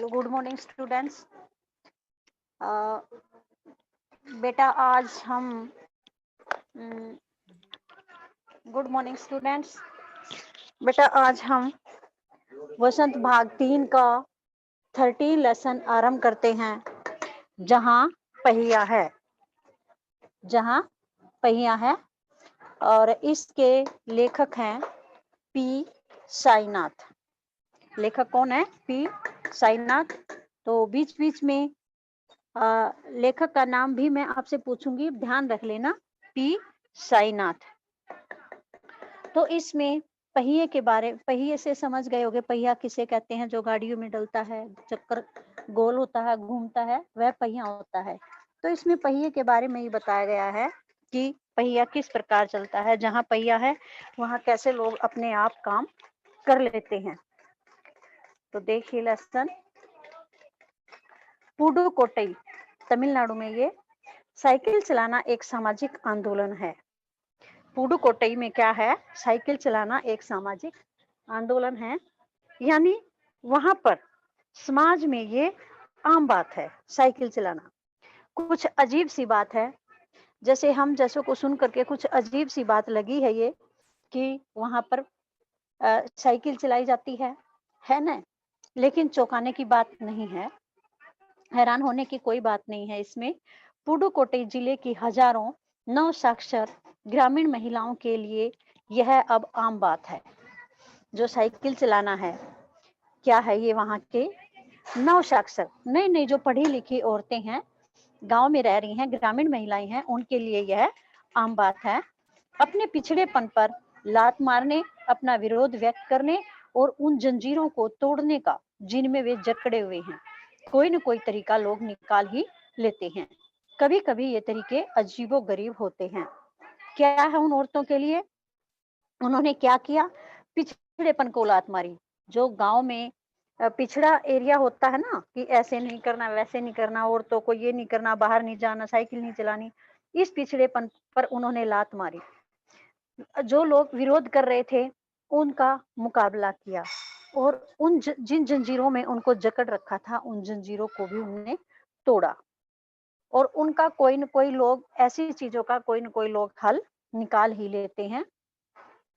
Good morning students. बेटा आज हम गुड मॉर्निंग स्टूडेंट्स। बेटा आज हम वसंत भाग 3 का 13 लेसन आरंभ करते हैं, जहां पहिया है। और इसके लेखक हैं पी साईनाथ। लेखक कौन है? पी साईनाथ। तो बीच बीच में लेखक का नाम भी मैं आपसे पूछूंगी, ध्यान रख लेना, पी साईनाथ। तो इसमें पहिए से समझ गए होगे, पहिया किसे कहते हैं? जो गाड़ियों में डलता है, चक्कर गोल होता है, घूमता है, वह पहिया होता है। तो इसमें पहिए के बारे में ही बताया गया है कि पहिया किस प्रकार चलता है। जहां पहिया है वहां कैसे लोग अपने आप काम कर लेते हैं। तो देखिए लेसन, पुडुकोट्टई तमिलनाडु में ये साइकिल चलाना एक सामाजिक आंदोलन है। पुडुकोट्टई में क्या है? साइकिल चलाना एक सामाजिक आंदोलन है, यानी वहां पर समाज में ये आम बात है साइकिल चलाना। कुछ अजीब सी बात है, जैसे हम जैसों को सुन करके कुछ अजीब सी बात लगी है ये कि वहां पर साइकिल चलाई जाती है ना? लेकिन चौंकाने की बात नहीं है, हैरान होने की कोई बात नहीं है इसमें। पुडुकोट्टई जिले की हजारों नव साक्षर ग्रामीण महिलाओं के लिए यह अब आम बात है। जो साइकिल चलाना है, क्या है ये? वहां के नव साक्षर, नई नई जो पढ़ी लिखी औरतें हैं, गांव में रह रही हैं, ग्रामीण महिलाएं हैं, उनके लिए यह आम बात है। अपने पिछड़ेपन पर लात मारने, अपना विरोध व्यक्त करने और उन जंजीरों को तोड़ने का जिनमें वे जकड़े हुए हैं, कोई न कोई तरीका लोग निकाल ही लेते हैं। कभी कभी ये तरीके अजीबो गरीब होते हैं। क्या है उन औरतों के लिए? उन्होंने क्या किया? पिछड़ेपन को लात मारी। जो गांव में पिछड़ा एरिया होता है ना, कि ऐसे नहीं करना, वैसे नहीं करना, औरतों को ये नहीं करना, बाहर नहीं जाना, साइकिल नहीं चलानी, इस पिछड़ेपन पर उन्होंने लात मारी। जो लोग विरोध कर रहे थे उनका मुकाबला किया और जिन जंजीरों में उनको जकड़ रखा था, उन जंजीरों को भी उन्होंने तोड़ा। और उनका कोई न कोई लोग, ऐसी चीजों का कोई न कोई लोग हल निकाल ही लेते हैं।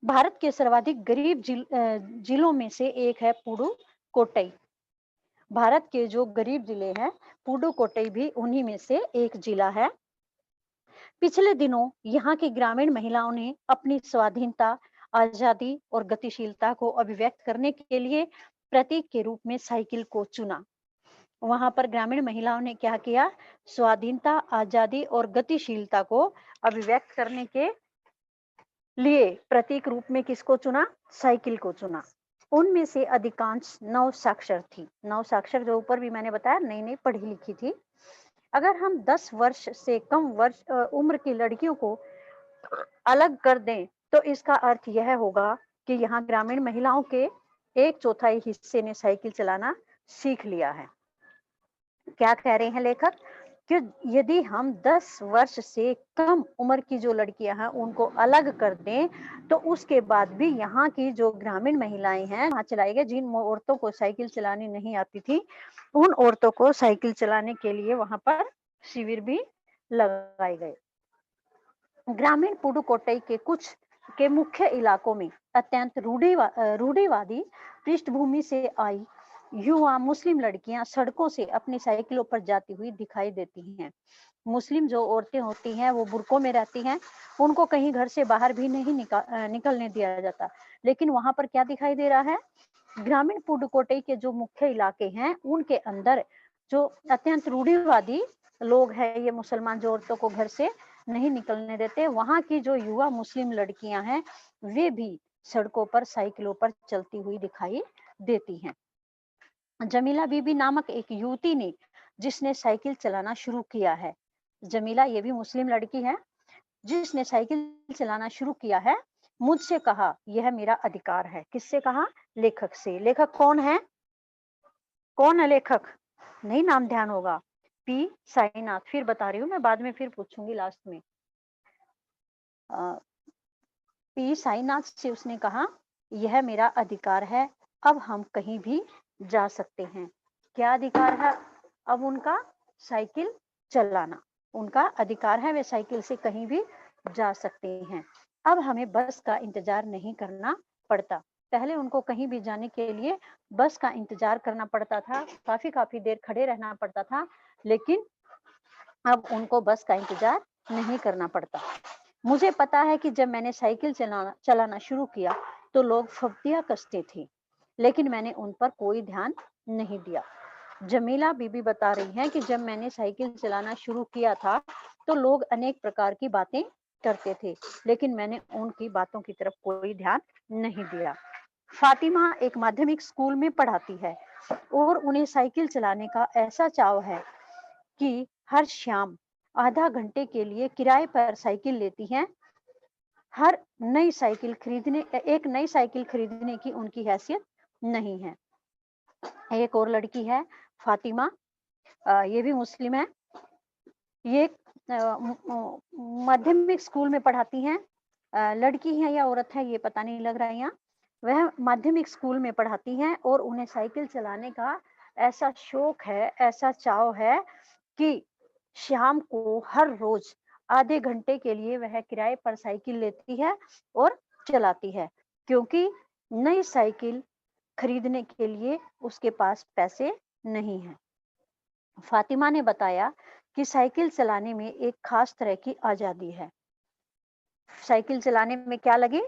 भारत के सर्वाधिक गरीब जिलों में से एक है पुडुकोट्टई। भारत के जो गरीब जिले हैं, पुडुकोट्टई भी उन्हीं में से एक जिला है। पिछले दिनों यहाँ की ग्रामीण महिलाओं ने अपनी स्वाधीनता, आजादी और गतिशीलता को अभिव्यक्त करने के लिए प्रतीक के रूप में साइकिल को चुना। वहां पर ग्रामीण महिलाओं ने क्या किया? स्वाधीनता, आजादी और गतिशीलता को अभिव्यक्त करने के लिए प्रतीक रूप में किसको चुना? साइकिल को चुना। उनमें से अधिकांश नव साक्षर थी। नव साक्षर जो ऊपर भी मैंने बताया, नई नई पढ़ी लिखी थी। अगर हम 10 वर्ष से कम उम्र की लड़कियों को अलग कर दें तो इसका अर्थ यह होगा कि यहाँ ग्रामीण महिलाओं के 1/4 हिस्से ने साइकिल चलाना सीख लिया है। क्या कह रहे हैं लेखक? कि यदि हम 10 वर्ष से कम उम्र की जो लड़कियां हैं उनको अलग कर दें, तो उसके बाद भी यहाँ की जो ग्रामीण महिलाएं हैं वहां चलाई गई। जिन औरतों को साइकिल चलानी नहीं आती थी, उन औरतों को साइकिल चलाने के लिए वहां पर शिविर भी लगाए गए। ग्रामीण पुडुकोट्टई के कुछ के मुख्य इलाकों में अत्यंत रूढ़िवादी पृष्ठभूमि से आई युवा मुस्लिम लड़कियां सड़कों से अपनी साइकिलों पर जाती हुई दिखाई देती हैं। मुस्लिम जो औरतें होती हैं वो बुर्कों में रहती हैं, उनको कहीं घर से बाहर भी नहीं निकलने दिया जाता। लेकिन वहां पर क्या दिखाई दे रहा है? ग्रामीण पुडुकोट्टई के जो मुख्य इलाके हैं उनके अंदर जो अत्यंत रूढ़िवादी लोग हैं, ये मुसलमान जो औरतों को घर से नहीं निकलने देते, वहां की जो युवा मुस्लिम लड़कियां हैं वे भी सड़कों पर साइकिलों पर चलती हुई दिखाई देती हैं। जमीला बीबी नामक एक युवती ने, जिसने साइकिल चलाना शुरू किया है। जमीला ये भी मुस्लिम लड़की है जिसने साइकिल चलाना शुरू किया है। मुझसे कहा यह मेरा अधिकार है। किससे कहा? लेखक से। लेखक कौन है? कौन है लेखक? नहीं नाम ध्यान होगा, पी साईनाथ। फिर बता रही हूँ मैं, बाद में फिर पूछूंगी लास्ट में। पी साईनाथ से उसने कहा यह मेरा अधिकार है, अब हम कहीं भी जा सकते हैं। क्या अधिकार है अब उनका? साइकिल चलाना उनका अधिकार है, वे साइकिल से कहीं भी जा सकते हैं। अब हमें बस का इंतजार नहीं करना पड़ता। पहले उनको कहीं भी जाने के लिए बस का इंतजार करना पड़ता था, काफी देर खड़े रहना पड़ता था, लेकिन अब उनको बस का इंतजार नहीं करना पड़ता। मुझे पता है कि जब मैंने साइकिल चलाना शुरू किया तो लोग फब्तियां कसते थे, लेकिन मैंने उन पर कोई ध्यान नहीं दिया। जमीला बीबी बता रही हैं कि जब मैंने साइकिल चलाना शुरू किया था तो लोग अनेक प्रकार की बातें करते थे, लेकिन मैंने उनकी बातों की तरफ कोई ध्यान नहीं दिया। फातिमा एक माध्यमिक स्कूल में पढ़ाती है और उन्हें साइकिल चलाने का ऐसा चाव है कि हर शाम आधा घंटे के लिए किराए पर साइकिल लेती हैं। हर एक नई साइकिल खरीदने की उनकी हैसियत नहीं है। एक और लड़की है फातिमा, ये भी मुस्लिम है। ये माध्यमिक स्कूल में पढ़ाती हैं। लड़की है या औरत है ये पता नहीं लग रहा है यहाँ। वह माध्यमिक स्कूल में पढ़ाती हैं और उन्हें साइकिल चलाने का ऐसा शौक है, ऐसा चाव है कि शाम को हर रोज आधे घंटे के लिए वह किराए पर साइकिल लेती है और चलाती है, क्योंकि नई साइकिल खरीदने के लिए उसके पास पैसे नहीं हैं। फातिमा ने बताया कि साइकिल चलाने में एक खास तरह की आजादी है। साइकिल चलाने में क्या लगी?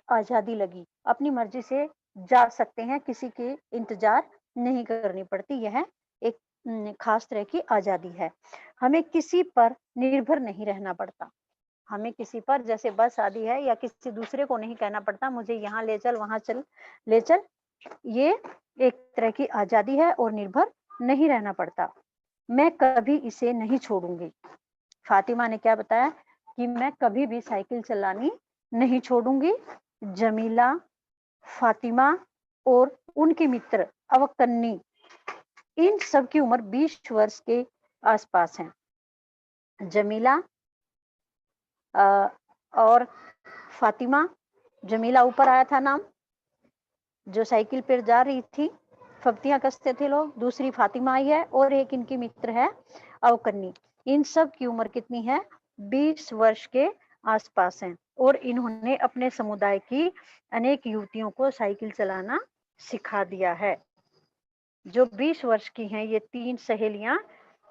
आजादी लगी। अपनी मर्जी से जा सकते हैं, किसी की इंतजार नहीं करनी पड़ती। यह एक खास तरह की आजादी है। हमें किसी पर निर्भर नहीं रहना पड़ता। हमें किसी पर, जैसे बस आदि है, या किसी दूसरे को नहीं कहना पड़ता मुझे यहाँ ले चल, वहां चल, ले चल। ये एक तरह की आजादी है और निर्भर नहीं रहना पड़ता। मैं कभी इसे नहीं छोड़ूंगी। फातिमा ने क्या बताया कि मैं कभी भी साइकिल चलानी नहीं छोड़ूंगी। जमीला, फातिमा और उनके मित्र अवकन्नी, इन सब की उम्र 20 वर्ष के आसपास है। जमीला और फातिमा, जमीला ऊपर आया था नाम, जो साइकिल पर जा रही थी, फब्तियां कसते थे लोग। दूसरी फातिमा आई है और एक इनकी मित्र है अवकन्नी। इन सब की उम्र कितनी है? 20 वर्ष के आसपास है और इन्होंने अपने समुदाय की अनेक युवतियों को साइकिल चलाना सिखा दिया है। जो 20 वर्ष की हैं ये 3 सहेलियां,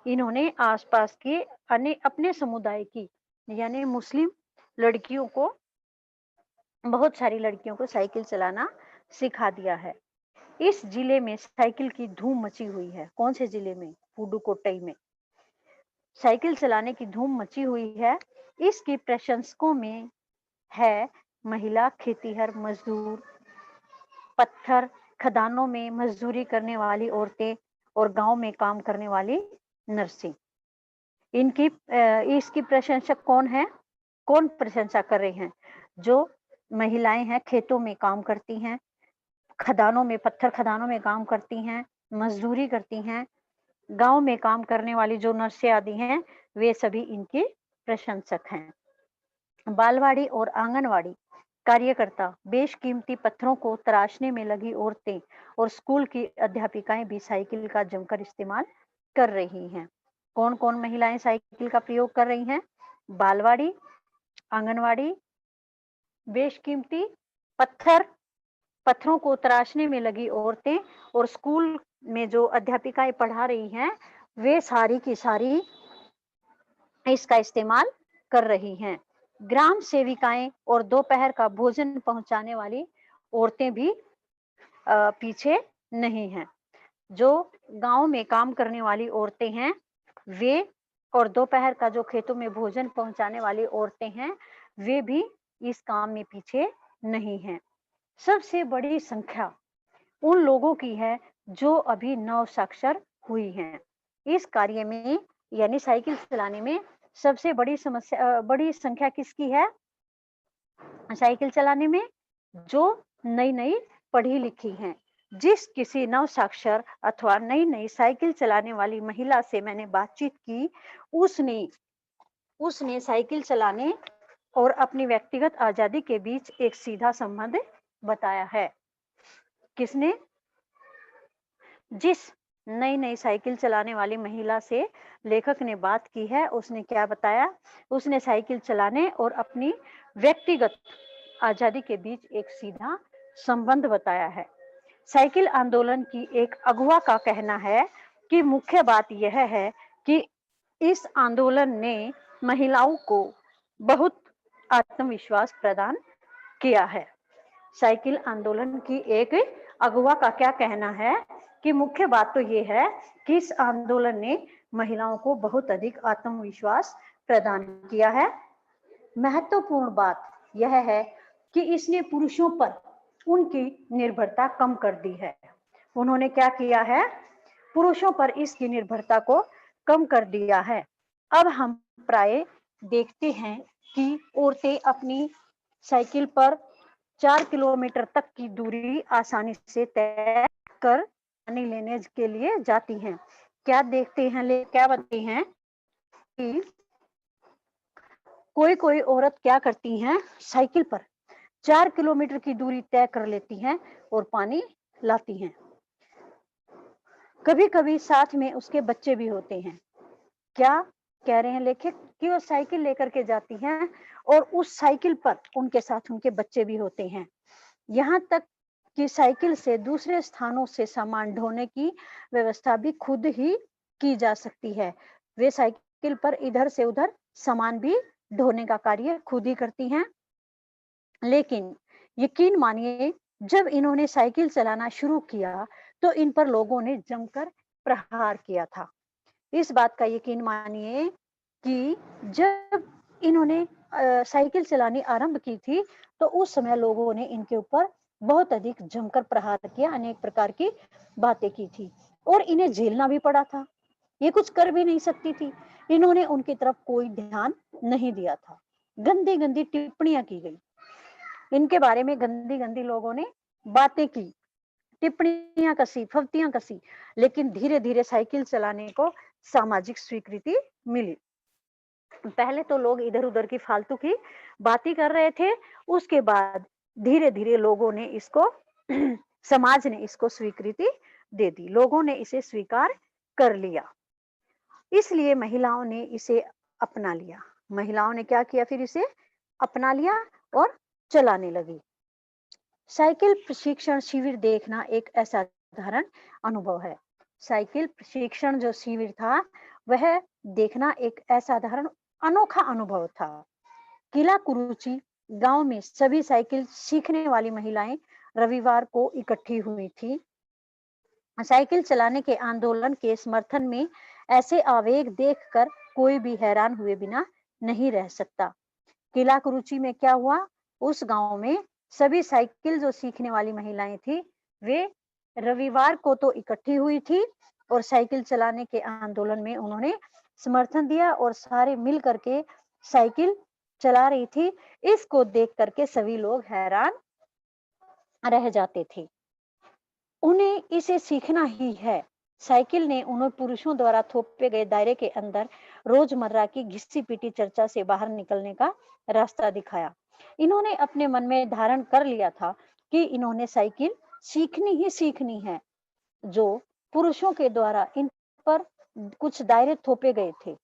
इन्होंने आसपास की अपने समुदाय की यानी मुस्लिम लड़कियों को, बहुत सारी लड़कियों को साइकिल चलाना सिखा दिया है। इस जिले में साइकिल की धूम मची हुई है। कौन से जिले में? पुडुकोट्टई में साइकिल चलाने की धूम मची हुई है। इसकी प्रशंसकों में है महिला खेतीहर मजदूर, पत्थर खदानों में मजदूरी करने वाली औरतें और गांव में काम करने वाली नर्सें। इसकी प्रशंसक कौन है? कौन प्रशंसा कर रहे हैं? जो महिलाएं हैं, खेतों में काम करती हैं, खदानों में, पत्थर खदानों में काम करती हैं, मजदूरी करती हैं, गांव में काम करने वाली जो नर्सें आदि हैं, वे सभी इनकी प्रशंसक हैं। बालवाड़ी और आंगनवाड़ी कार्यकर्ता, बेशकीमती पत्थरों को तराशने में लगी औरतें और स्कूल की अध्यापिकाएं भी साइकिल का जमकर इस्तेमाल कर रही हैं। कौन कौन महिलाएं साइकिल का प्रयोग कर रही हैं? बालवाड़ी, आंगनवाड़ी, बेशकीमती पत्थरों को तराशने में लगी औरतें और स्कूल में जो अध्यापिकाएं पढ़ा रही हैं, वे सारी की सारी इसका इस्तेमाल कर रही हैं। ग्राम सेविकाएं और दोपहर का भोजन पहुंचाने वाली औरतें भी पीछे नहीं हैं। जो गांव में काम करने वाली औरतें हैं वे, और दोपहर का जो खेतों में भोजन पहुंचाने वाली औरतें हैं, वे भी इस काम में पीछे नहीं हैं। सबसे बड़ी संख्या उन लोगों की है जो अभी नव साक्षर हुई हैं। इस कार्य में यानी साइकिल चलाने में सबसे बड़ी संख्या किसकी है? साइकिल चलाने में जो नई नई पढ़ी लिखी हैं। जिस किसी नव साक्षर अथवा नई नई साइकिल चलाने वाली महिला से मैंने बातचीत की, उसने साइकिल चलाने और अपनी व्यक्तिगत आजादी के बीच एक सीधा संबंध बताया है। किसने? जिस नई नई साइकिल चलाने वाली महिला से लेखक ने बात की है। उसने क्या बताया? उसने साइकिल चलाने और अपनी व्यक्तिगत आजादी के बीच एक सीधा संबंध बताया है। साइकिल आंदोलन की एक अगुवा का कहना है कि मुख्य बात यह है कि इस आंदोलन ने महिलाओं को बहुत आत्मविश्वास प्रदान किया है। साइकिल आंदोलन की एक अगुवा का क्या कहना है कि मुख्य बात तो ये है कि इस आंदोलन ने महिलाओं को बहुत अधिक आत्मविश्वास प्रदान किया है। महत्वपूर्ण बात यह है कि इसने पुरुषों पर उनकी निर्भरता कम कर दी है। उन्होंने क्या किया है? पुरुषों पर इसकी निर्भरता को कम कर दिया है। अब हम प्राय देखते हैं कि औरतें अपनी साइकिल पर 4 किलोमीटर तक की दूरी आसानी से तय कर पानी लेने के लिए जाती हैं। क्या देखते हैं, क्या बताती हैं कि कोई कोई औरत क्या करती हैं, साइकिल पर 4 किलोमीटर की दूरी तय कर लेती हैं और पानी लाती हैं। कभी कभी साथ में उसके बच्चे भी होते हैं। क्या कह रहे हैं लेखक कि वो साइकिल लेकर के जाती हैं और उस साइकिल पर उनके साथ उनके बच्चे भी होते हैं। यहाँ तक कि साइकिल से दूसरे स्थानों से सामान ढोने की व्यवस्था भी खुद ही की जा सकती है। वे साइकिल पर इधर से उधर सामान भी ढोने का कार्य खुद ही करती हैं। लेकिन यकीन मानिए, जब इन्होंने साइकिल चलाना शुरू किया तो इन पर लोगों ने जमकर प्रहार किया था। इस बात का यकीन मानिए कि जब इन्होंने साइकिल चलानी आरंभ की थी तो उस समय लोगों ने इनके ऊपर बहुत अधिक जमकर प्रहार किया, अनेक प्रकार की बातें की थी और इन्हें झेलना भी पड़ा था। ये कुछ कर भी नहीं सकती थी। इन्होंने उनकी तरफ कोई ध्यान नहीं दिया था। गंदी गंदी टिप्पणियां की गई, इनके बारे में गंदी गंदी लोगों ने बातें की, टिप्पणियां कसी, फब्तियां कसी, लेकिन धीरे धीरे साइकिल चलाने को सामाजिक स्वीकृति मिली। पहले तो लोग इधर उधर की फालतू की बातें कर रहे थे, उसके बाद धीरे धीरे लोगों ने इसको समाज ने इसको स्वीकृति दे दी, लोगों ने इसे स्वीकार कर लिया। इसलिए महिलाओं ने इसे अपना लिया। महिलाओं ने क्या किया? फिर इसे अपना लिया और चलाने लगी। साइकिल प्रशिक्षण शिविर देखना एक असाधारण अनुभव है। साइकिल प्रशिक्षण जो शिविर था, वह देखना एक असाधारण अनोखा अनुभव था। किला कुरुचि गांव में सभी साइकिल सीखने वाली महिलाएं रविवार को इकट्ठी हुई थी। साइकिल चलाने के आंदोलन के समर्थन में ऐसे आवेग देखकर कोई भी हैरान हुए बिना नहीं रह सकता। किला कुरुचि में क्या हुआ? उस गांव में सभी साइकिल जो सीखने वाली महिलाएं थी, वे रविवार को तो इकट्ठी हुई थी और साइकिल चलाने के आंदोलन में उन्होंने समर्थन दिया और सारे मिल करके साइकिल चला रही थी। इसको देख करके सभी लोग हैरान रह जाते थे। उन्हें इसे सीखना ही है। साइकिल ने उन्हें पुरुषों द्वारा थोपे गए दायरे के अंदर रोजमर्रा की घिसी पीटी चर्चा से बाहर निकलने का रास्ता दिखाया। इन्होंने अपने मन में धारण कर लिया था कि इन्होंने साइकिल सीखनी ही सीखनी है। जो पुरुषों के द्वारा इन पर कुछ दायरे थोपे गए थे,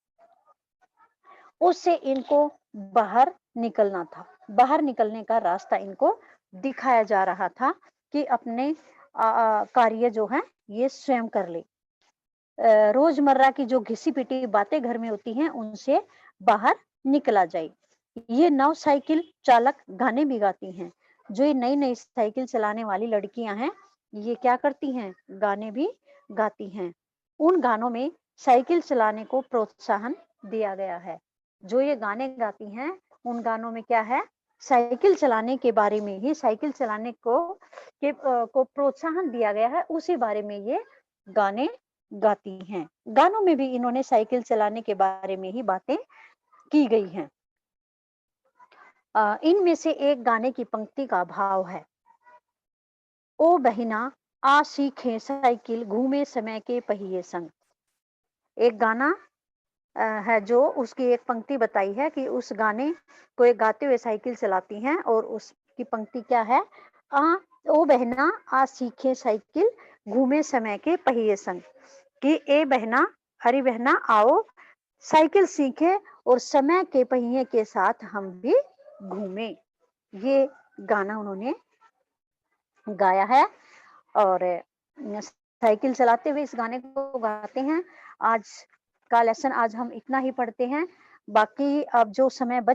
उससे इनको बाहर निकलना था। बाहर निकलने का रास्ता इनको दिखाया जा रहा था कि अपने कार्य जो है ये स्वयं कर ले। रोजमर्रा की जो घिसी पिटी बातें घर में होती हैं, उनसे बाहर निकला जाए। ये नव साइकिल चालक गाने भी गाती हैं। जो ये नई नई साइकिल चलाने वाली लड़कियां हैं, ये क्या करती हैं? गाने भी गाती हैं। उन गानों में साइकिल चलाने को प्रोत्साहन दिया गया है। जो ये गाने गाती हैं, उन गानों में क्या है? साइकिल चलाने के बारे में ही, साइकिल चलाने को प्रोत्साहन दिया गया है, उसी बारे में ये गाने गाती हैं। गानों में भी इन्होंने साइकिल चलाने के बारे में ही बातें की गई हैं। इनमें से एक गाने की पंक्ति का भाव है, ओ बहिना आ सीखे साइकिल घूमे समय के पहिए संग। एक गाना है जो उसकी एक पंक्ति बताई है कि उस गाने को एक गाते हुए साइकिल चलाती हैं और उसकी पंक्ति क्या है? आ ओ बहना आ सीखे साइकिल, घूमे समय के पहिए संग। कि ए बहना, अरे बहना आओ साइकिल सीखे और समय के पहिए के साथ हम भी घूमे। ये गाना उन्होंने गाया है और साइकिल चलाते हुए इस गाने को गाते हैं। आज का लेसन आज हम इतना ही पढ़ते हैं। बाकी अब जो समय बच